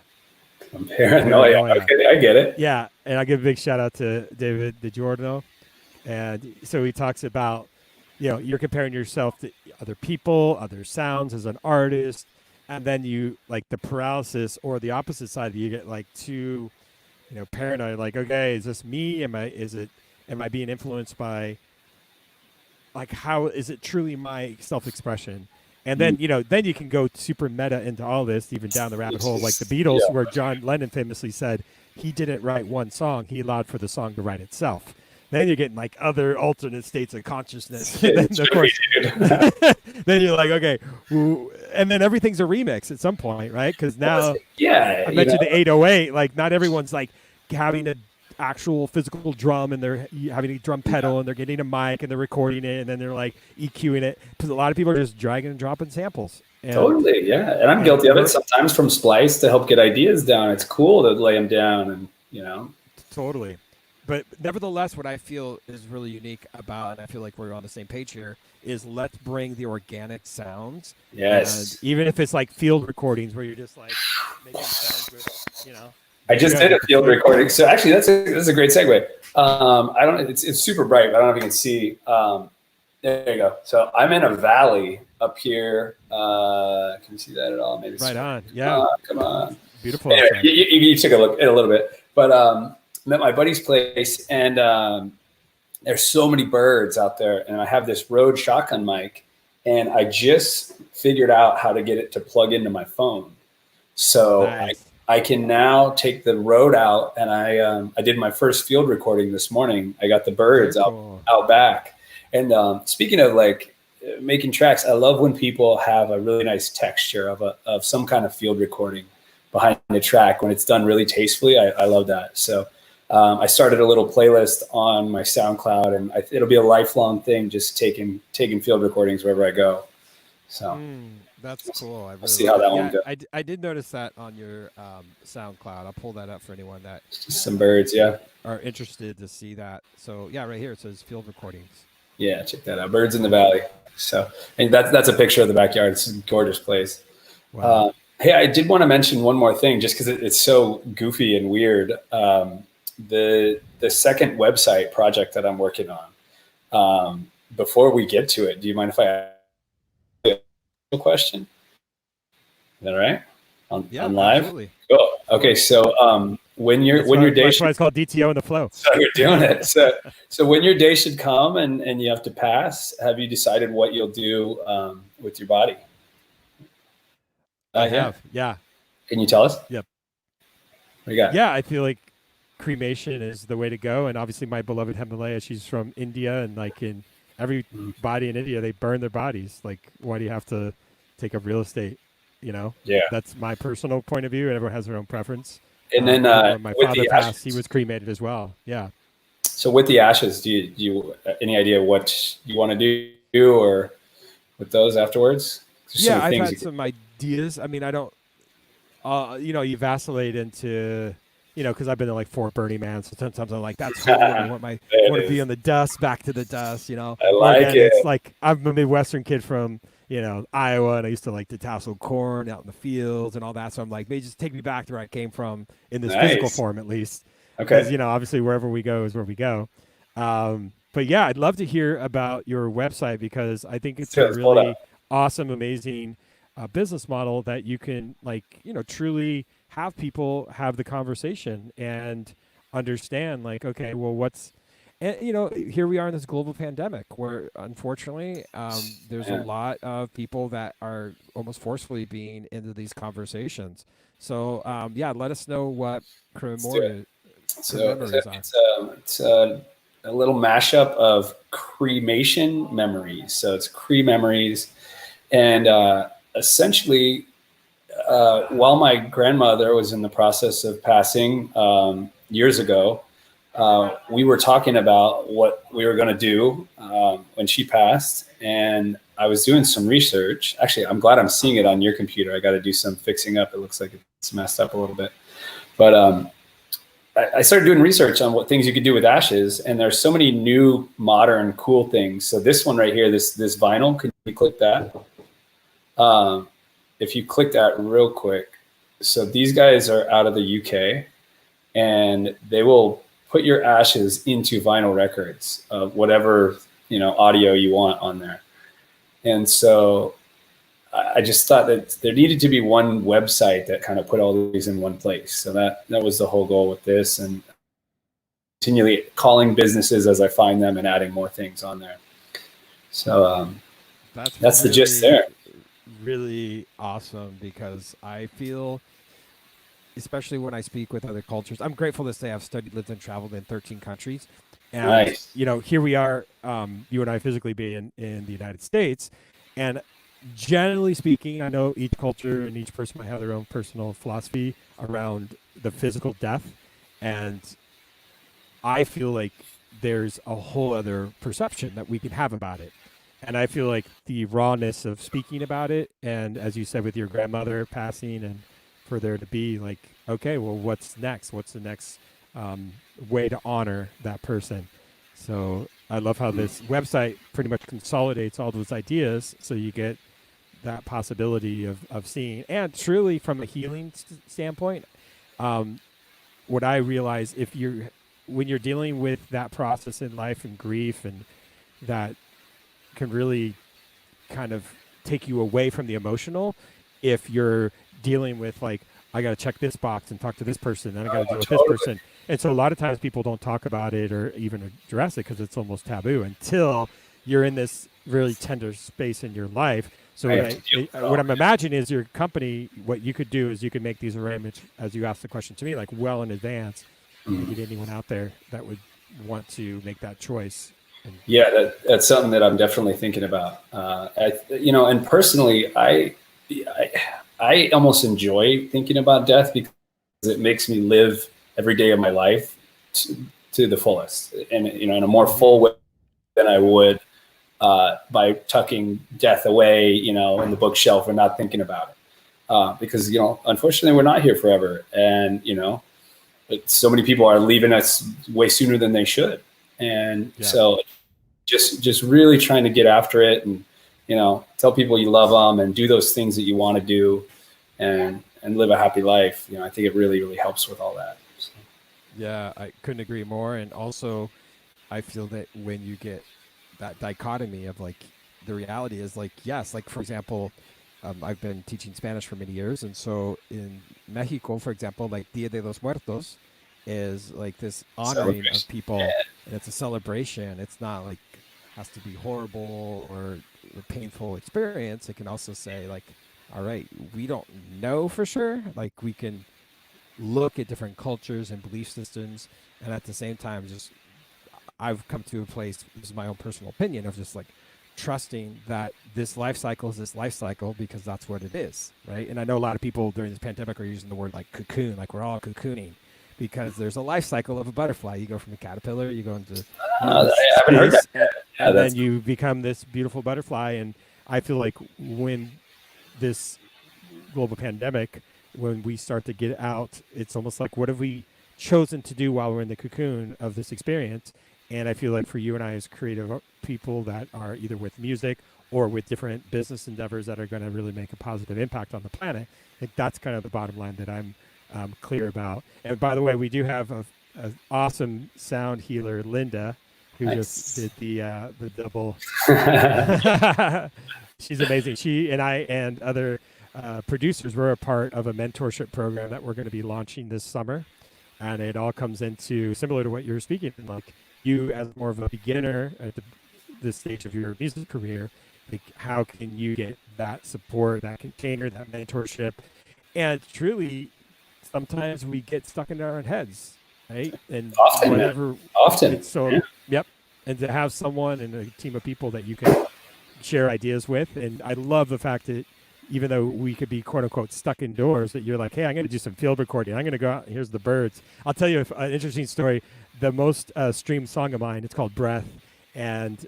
B: Paranoia. Okay, I get it.
A: Yeah, and I give a big shout out to David DiGiorno, and so he talks about, you're comparing yourself to other people, other sounds as an artist, and then you like the paralysis or the opposite side. You get like too, paranoid. Like, okay, is this me? Am I being influenced by, like, how is it truly my self-expression? And then, then you can go super meta into all this, even down the rabbit hole, like the Beatles, where John Lennon famously said he didn't write one song; he allowed for the song to write itself. Then you're getting like other alternate states of consciousness. And then, of course, then you're like, okay, and then everything's a remix at some point, right? Because now, I mentioned the 808. Like, not everyone's like having a actual physical drum, and they're having a drum pedal, and they're getting a mic, and they're recording it, and then they're like EQing it. Because a lot of people are just dragging and dropping samples.
B: Totally, yeah. And I'm guilty of it sometimes from Splice to help get ideas down. It's cool to lay them down, and
A: Totally. But nevertheless, what I feel is really unique about, and I feel like we're on the same page here, is let's bring the organic sounds.
B: Yes.
A: And even if it's like field recordings where you're just like making sounds with,
B: I just did a field recording. So actually, that's a great segue. I don't. It's super bright. But I don't know if you can see. There you go. So I'm in a valley up here. Can you see that at all? Maybe.
A: Right on. Yeah.
B: Come on.
A: Beautiful.
B: Anyway, you took a look at a little bit, but I'm at my buddy's place, and there's so many birds out there, and I have this Rode shotgun mic, and I just figured out how to get it to plug into my phone. So
A: nice.
B: I can now take the Rode out, and I did my first field recording this morning. I got the birds out back. And speaking of like making tracks, I love when people have a really nice texture of some kind of field recording behind the track when it's done really tastefully. I love that. So I started a little playlist on my SoundCloud, and it'll be a lifelong thing, just taking field recordings wherever I go. So.
A: That's cool. I really
B: see how that one goes.
A: I did notice that on your SoundCloud. I'll pull that up for anyone that
B: some birds,
A: are interested to see that. So yeah, right here it says field recordings.
B: Yeah, check that out. Birds in the valley. So, and that's a picture of the backyard. It's a gorgeous place.
A: Wow.
B: Hey, I did want to mention one more thing, just because it's so goofy and weird. The second website project that I'm working on. Before we get to it, do you mind if I ask a question? Is that all right? On live?
A: Absolutely.
B: Cool. Okay, so when your day
A: that's why it's called DTO in the flow.
B: So you're doing it. So when your day should come and you have to pass, have you decided what you'll do with your body?
A: I have. Yeah.
B: Can you tell us?
A: Yep.
B: What you got?
A: Yeah, I feel like cremation is the way to go. And obviously my beloved Himalaya, she's from India, and like in everybody in India, they burn their bodies. Like, why do you have to take up real estate?
B: Yeah.
A: That's my personal point of view, and everyone has their own preference.
B: And then
A: when my father passed, he was cremated as well. Yeah.
B: So with the ashes, do you any idea what you want to do or with those afterwards?
A: Yeah, I've had some ideas. I mean, I don't, you vacillate into, because I've been to like 4 Burning Man, so sometimes I'm like, that's cool. I want to be on the dust, back to the dust.
B: I like it.
A: It's like I'm a Midwestern kid from Iowa, and I used to like to tassel corn out in the fields and all that. So I'm like, maybe just take me back to where I came from in this physical form, at least.
B: Okay.
A: Because obviously wherever we go is where we go. But yeah, I'd love to hear about your website, because I think it's a really awesome, amazing business model that you can truly have people have the conversation and understand, like, okay, well, and here we are in this global pandemic where unfortunately there's a lot of people that are almost forcefully being into these conversations. So let us know what crematoria memories are.
B: It's a little mashup of cremation memories. So it's memories, and essentially, while my grandmother was in the process of passing years ago, we were talking about what we were going to do when she passed, and I was doing some research. Actually, I'm glad I'm seeing it on your computer. I got to do some fixing up. It looks like it's messed up a little bit, but I started doing research on what things you could do with ashes, and there's so many new, modern, cool things. So this one right here, this vinyl, can you click that? If you click that real quick, So these guys are out of the UK, and they will put your ashes into vinyl records of whatever, audio you want on there. And so I just thought that there needed to be one website that kind of put all these in one place. So that was the whole goal with this, and continually calling businesses as I find them and adding more things on there. So that's the gist there.
A: Really awesome, because I feel, especially when I speak with other cultures, I'm grateful to say I've studied, lived, and traveled in 13 countries. And,
B: nice.
A: Here we are, you and I physically being in the United States. And generally speaking, I know each culture and each person might have their own personal philosophy around the physical death. And I feel like there's a whole other perception that we can have about it. And I feel like the rawness of speaking about it, and as you said, with your grandmother passing, and for there to be like, okay, well, what's next? What's the next way to honor that person? So I love how this website pretty much consolidates all those ideas, so you get that possibility of seeing. And truly, from a healing standpoint, what I realize, when you're dealing with that process in life and grief, and that can really kind of take you away from the emotional, if you're dealing with like, I got to check this box and talk to this person, and I got to deal with this person. And so a lot of times people don't talk about it or even address it, because it's almost taboo until you're in this really tender space in your life. So what I'm imagining is your company, what you could do is you could make these arrangements, as you asked the question to me, like well in advance. Get anyone out there that would want to make that choice.
B: Yeah, that's something that I'm definitely thinking about. And personally, I almost enjoy thinking about death, because it makes me live every day of my life to the fullest, and in a more full way than I would by tucking death away, in the bookshelf and not thinking about it. Because unfortunately, we're not here forever, and so many people are leaving us way sooner than they should. And so just really trying to get after it, and, tell people you love them and do those things that you want to do, and live a happy life. I think it really, really helps with all that. So.
A: Yeah, I couldn't agree more. And also I feel that when you get that dichotomy of like, the reality is like, yes, like for example, I've been teaching Spanish for many years. And so in Mexico, for example, like Dia de los Muertos is like this honoring of people, and it's a celebration. It's not like has to be horrible or a painful experience. It can also say like, all right, we don't know for sure. Like we can look at different cultures and belief systems, and at the same time, just I've come to a place, this is my own personal opinion, of just like trusting that this life cycle is this life cycle, because that's what it is, right? And I know a lot of people during this pandemic are using the word like cocoon, like we're all cocooning, because there's a life cycle of a butterfly. You go from a caterpillar, you go into
B: I haven't heard that.
A: And then you become this beautiful butterfly. And I feel like when this global pandemic, when we start to get out, it's almost like, what have we chosen to do while we're in the cocoon of this experience? And I feel like for you and I as creative people that are either with music or with different business endeavors that are going to really make a positive impact on the planet, I think that's kind of the bottom line that I'm clear about. And by the way, we do have an awesome sound healer, Linda, who just did the double. She's amazing. She and I and other producers were a part of a mentorship program that we're going to be launching this summer. And it all comes into similar to what you're speaking, like you as more of a beginner at this stage of your music career, like how can you get that support, that container, that mentorship? And truly, sometimes we get stuck in our own heads, right? And
B: often.
A: So, yep. And to have someone and a team of people that you can share ideas with. And I love the fact that even though we could be quote unquote stuck indoors, that you're like, hey, I'm going to do some field recording. I'm going to go out. Here's the birds. I'll tell you an interesting story. The most streamed song of mine, it's called Breath. And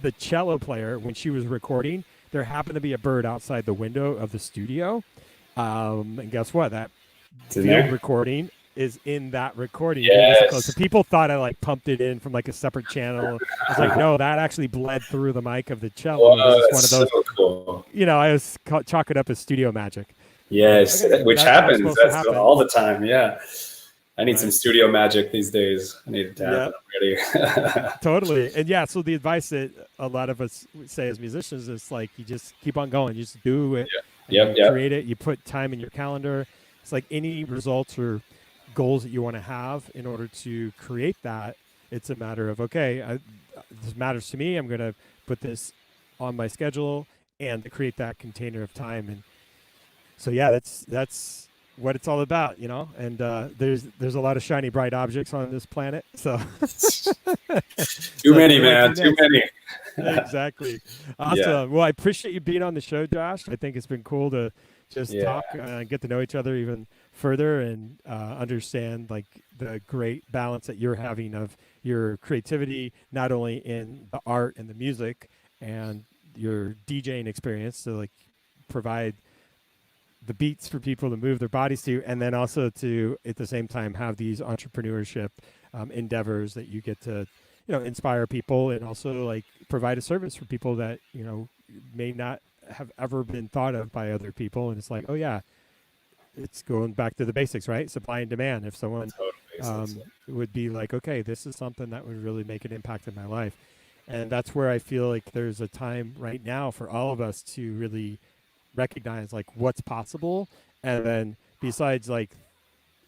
A: the cello player, when she was recording, there happened to be a bird outside the window of the studio. And guess what? That field recording is in that recording.
B: Yes.
A: So people thought I like pumped it in from like a separate channel. I was like, no, that actually bled through the mic of the cello.
B: Whoa, that's one of those. So cool.
A: I was chalk it up as studio magic. Like,
B: Yes,
A: okay,
B: which
A: that's what's
B: happens.
A: supposed to
B: That's
A: happen.
B: all the time. Yeah. I need some
A: Right.
B: studio magic these days. I need it to
A: Yeah.
B: happen already.
A: Totally. And yeah, so the advice that a lot of us say as musicians is like you just keep on going, you just do it and
B: Yep.
A: you
B: Yep.
A: create it, you put time in your calendar. It's like any results or goals that you want to have in order to create that. It's a matter of, okay, this matters to me. I'm going to put this on my schedule and to create that container of time. And so, yeah, that's what it's all about, you know. And there's a lot of shiny, bright objects on this planet. So it's
B: Too
A: like,
B: many,
A: what do I
B: man.
A: do
B: Too
A: next?
B: many.
A: Exactly.
B: Yeah.
A: Awesome. Well, I appreciate you being on the show, Josh. I think it's been cool to just
B: Yeah.
A: talk and get to know each other even further and understand like the great balance that you're having of your creativity, not only in the art and the music and your DJing experience to like provide the beats for people to move their bodies to, and then also to at the same time have these entrepreneurship endeavors that you get to, you know, inspire people and also like provide a service for people that you know may not have ever been thought of by other people. And it's like, oh yeah, it's going back to the basics, right? Supply and demand. If someone
B: Total basics.
A: would be like, okay, this is something that would really make an impact in my life, and that's where I feel like there's a time right now for all of us to really recognize like what's possible, and then besides like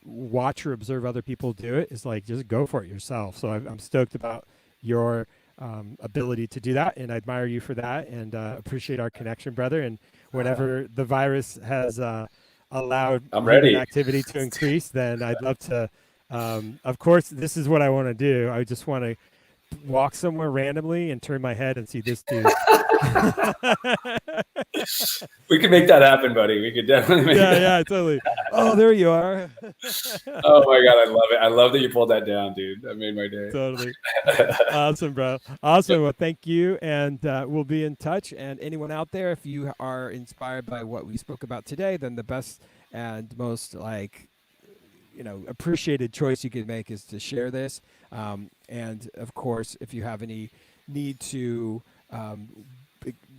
A: watch or observe other people do it, is like just go for it yourself. So I'm stoked about your ability to do that, and I admire you for that, and appreciate our connection, brother. And whenever the virus has allowed
B: I'm
A: human
B: ready.
A: activity to increase, then I'd love to. Of course, this is what I want to do. I just want to walk somewhere randomly and turn my head and see this dude.
B: We can make that happen, buddy. We could definitely make that.
A: Yeah, totally. Oh, there you are.
B: Oh my God. I love it. I love that you pulled that down, dude. That made my day.
A: Totally. Awesome, bro. Awesome. Well, thank you. And we'll be in touch. And anyone out there, if you are inspired by what we spoke about today, then the best and most like, you know, appreciated choice you could make is to share this. And of course, if you have any need to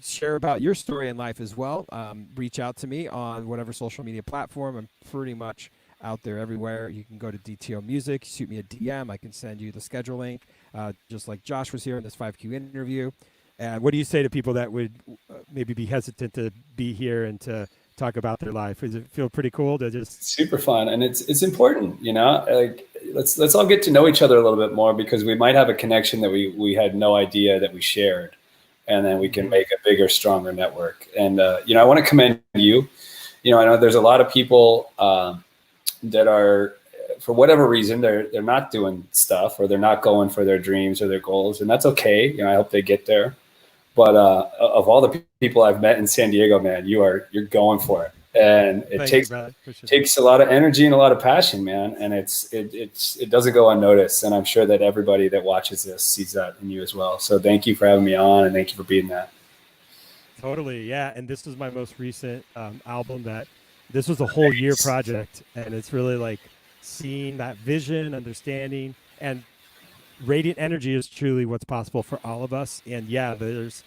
A: share about your story in life as well, reach out to me on whatever social media platform. I'm pretty much out there everywhere. You can go to DTO Music, shoot me a DM. I can send you the schedule link, just like Josh was here in this 5Q interview. And what do you say to people that would maybe be hesitant to be here and to talk about their life? Does it feel pretty cool to just
B: super fun? And it's important, you know, like let's all get to know each other a little bit more, because we might have a connection that we had no idea that we shared, and then we can make a bigger, stronger network. And you know, I want to commend you. You know, I know there's a lot of people that are, for whatever reason, they're not doing stuff, or they're not going for their dreams or their goals, and that's okay. You know, I hope they get there. But of all the people I've met in San Diego, man, you're going for it, and it takes a lot of energy and a lot of passion, man. And it doesn't go unnoticed. And I'm sure that everybody that watches this sees that in you as well. So thank you for having me on, and thank you for being that.
A: Totally, yeah. And this was my most recent album. This was a whole year project, and it's really like seeing that vision, understanding, and radiant energy is truly what's possible for all of us. And yeah, there's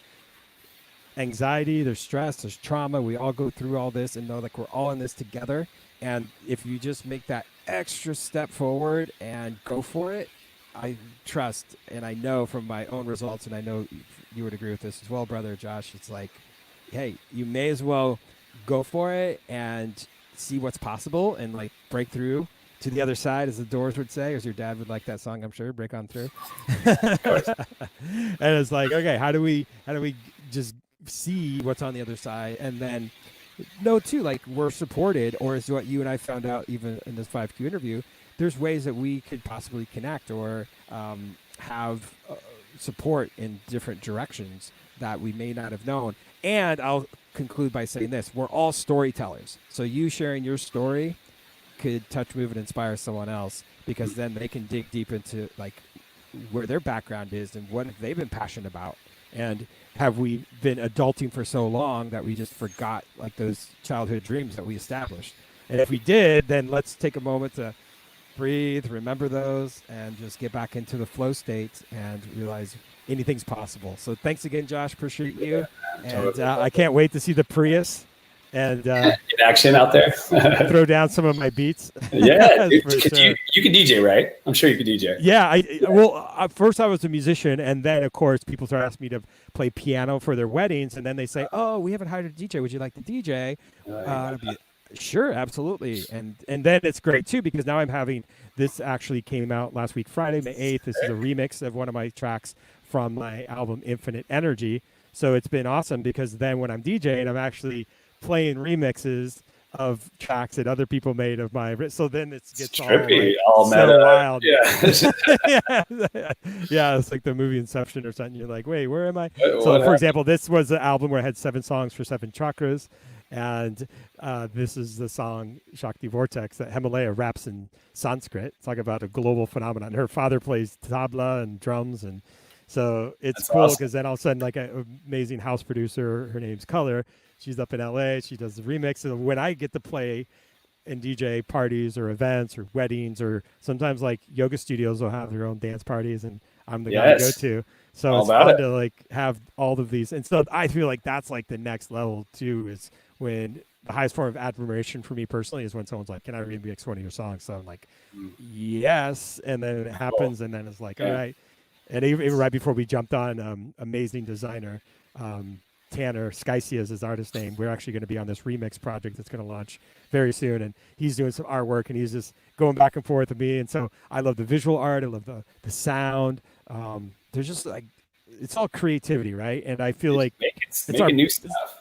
A: anxiety, there's stress, there's trauma. We all go through all this and know like we're all in this together. And if you just make that extra step forward and go for it, I trust and I know from my own results, and I know you would agree with this as well, brother Josh, it's like, hey, you may as well go for it and see what's possible and like break through to the other side, as the Doors would say, as your dad would like that song, I'm sure, break on through. And it's like, okay, how do we just see what's on the other side, and then know too, like we're supported, or is what you and I found out even in this 5Q interview, there's ways that we could possibly connect or have support in different directions that we may not have known. And I'll conclude by saying this, we're all storytellers. So you sharing your story could touch, move, and inspire someone else, because then they can dig deep into like where their background is and what they've been passionate about. And have we been adulting for so long that we just forgot like those childhood dreams that we established? And if we did, then let's take a moment to breathe, remember those, and just get back into the flow state and realize anything's possible. So thanks again, Josh. Appreciate you. And I can't wait to see the Prius and
B: In action out there.
A: throw down some of my beats.
B: Yeah, dude,
A: For
B: 'cause
A: sure.
B: you can DJ, right? I'm sure you can DJ.
A: Yeah, first I was a musician, and then of course people start asking me to play piano for their weddings, and then they say, "Oh, we haven't hired a DJ. Would you like to DJ?" I'd be, sure, absolutely, and then it's great too because now I'm having this actually came out last week, Friday, May 8th. This is a remix of one of my tracks from my album Infinite Energy. So it's been awesome because then when I'm DJing, I'm actually playing remixes of tracks that other people made of my. So then it gets
B: trippy,
A: all
B: all
A: so
B: meta.
A: wild.
B: Yeah.
A: Yeah, it's like the movie Inception or something. You're like, wait, where am I?
B: What
A: So, for
B: happened?
A: example, this was an album where I had 7 songs for 7 chakras, and this is the song Shakti Vortex that Himalaya raps in Sanskrit. Talk about a global phenomenon. Her father plays tabla and drums, and so it's
B: That's
A: cool
B: awesome.
A: because then all of a sudden, like an amazing house producer, her name's Color. She's up in LA. She does the remix. And when I get to play in DJ parties or events or weddings, or sometimes like yoga studios will have their own dance parties, and I'm the guy to go to. So
B: All
A: it's
B: about
A: fun
B: it.
A: to like have all of these. And so I feel like that's like the next level too, is when the highest form of admiration for me personally is when someone's like, "Can I remix one of your songs?" So I'm like, yes. And then it happens. And then it's like, all right. And even right before we jumped on, amazing designer, Tanner Skycia is his artist name. We're actually going to be on this remix project that's going to launch very soon, and he's doing some artwork, and he's just going back and forth with me. And so I love the visual art, I love the sound. There's just like it's all creativity, right? And I feel like it's
B: making new stuff.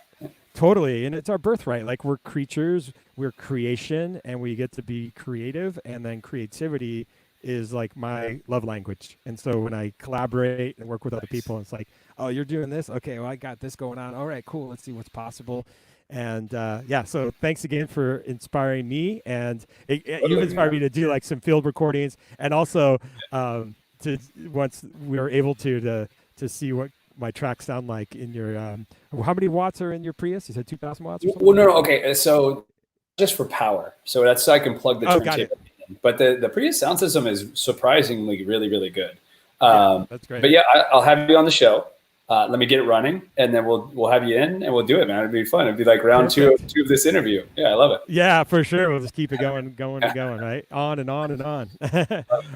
A: totally, and it's our birthright. Like we're creatures, we're creation, and we get to be creative, and then creativity is like my love language. And so when I collaborate and work with other people, it's like, oh, you're doing this? Okay, well, I got this going on. All right, cool. Let's see what's possible. And yeah, so thanks again for inspiring me. And you've inspired me to do like some field recordings, and also to once we were able to see what my tracks sound like in your. How many watts are in your Prius? You said 2,000 watts or something?
B: Well, no, okay. So just for power. So that's so I can plug the
A: Oh, got it.
B: turntable in. But the Prius sound system is surprisingly really, really good.
A: Yeah, that's great.
B: But yeah, I'll have you on the show. Let me get it running, and then we'll have you in, and we'll do it, man. It'd be fun. It'd be like round two of this interview. Yeah, I love it.
A: Yeah, for sure. We'll just keep it going, right? On and on and on.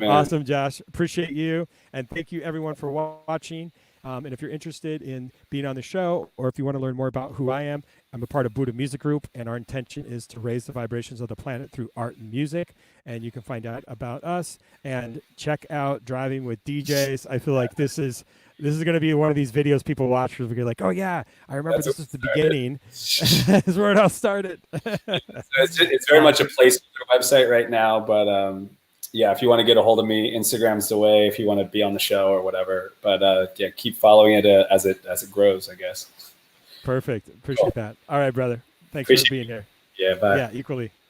A: Awesome, Josh. Appreciate you. And thank you, everyone, for watching. And if you're interested in being on the show, or if you want to learn more about who I am, I'm a part of Buddha Music Group, and our intention is to raise the vibrations of the planet through art and music. And you can find out about us and check out Driving with DJs. I feel like this is going to be one of these videos people watch where they're like, oh yeah, I remember this is the beginning. This is where it all started.
B: It's very much a placeholder website right now, but yeah, if you want to get a hold of me, Instagram's the way. If you want to be on the show or whatever, but yeah, keep following it as it grows, I guess.
A: Perfect. Appreciate that. All right, brother. Thanks for being here.
B: Yeah, bye.
A: Yeah, equally.